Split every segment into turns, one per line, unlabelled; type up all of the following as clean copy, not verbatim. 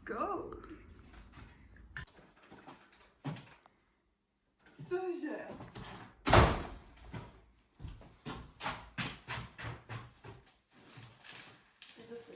go. Co že? Jděte si.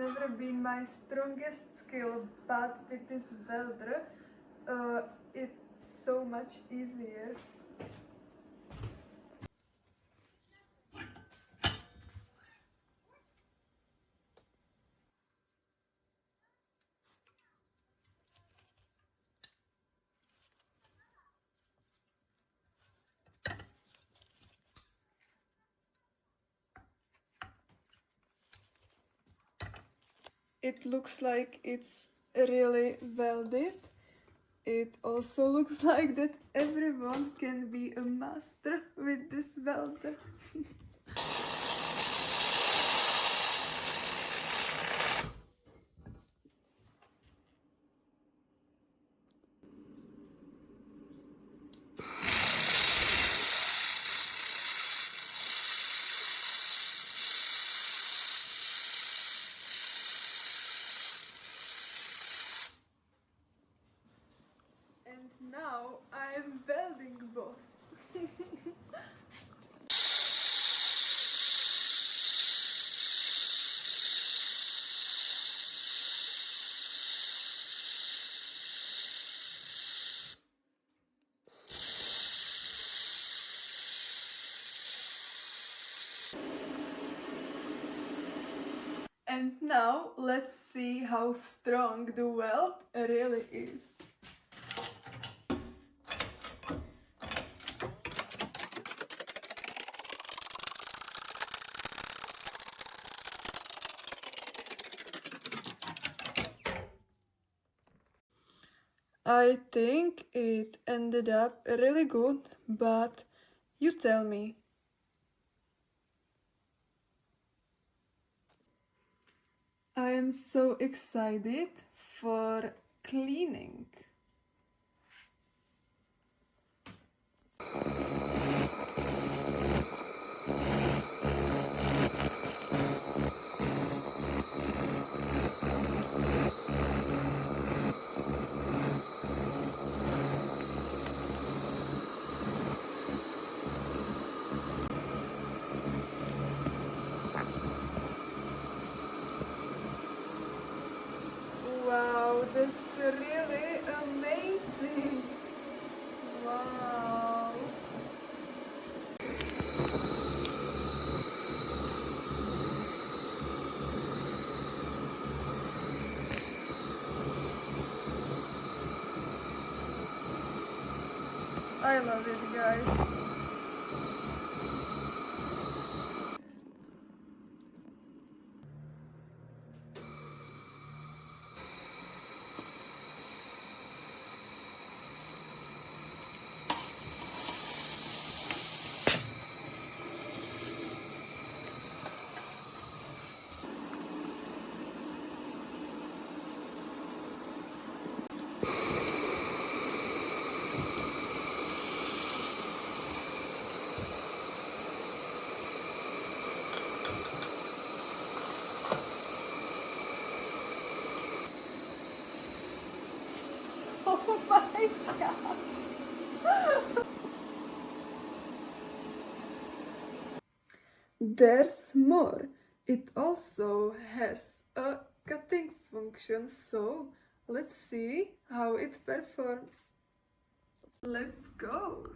never been my strongest skill, but with this welder, it's so much easier. It looks like it's really welded. It also looks like that everyone can be a master with this welder. And now I'm welding boss. And now let's see how strong the weld really is. I think it ended up really good, but you tell me. I am so excited for cleaning. Wow, that's really amazing! Wow! I love it, guys. Oh my god! There's more. It also has a cutting function, so let's see how it performs. Let's go!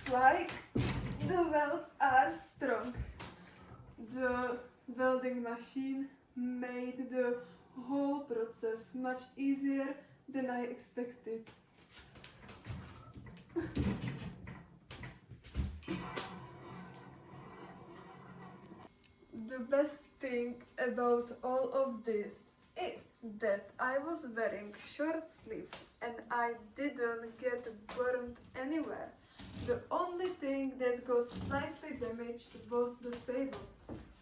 looks like the welds are strong. The welding machine made the whole process much easier than I expected. The best thing about all of this is that I was wearing short sleeves and I didn't get burned anywhere. The only thing that got slightly damaged was the table.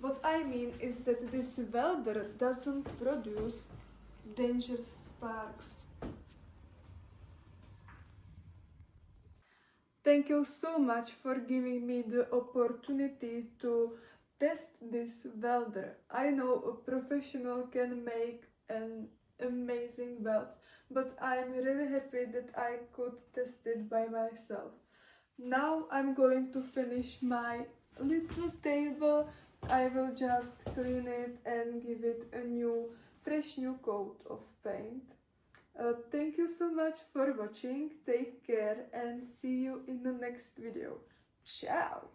What I mean is that this welder doesn't produce dangerous sparks. Thank you so much for giving me the opportunity to test this welder. I know a professional can make an amazing welds, but I'm really happy that I could test it by myself. Now I'm going to finish my little table. I will just clean it and give it a fresh new coat of paint. Thank you so much for watching. Take care and see you in the next video. Ciao!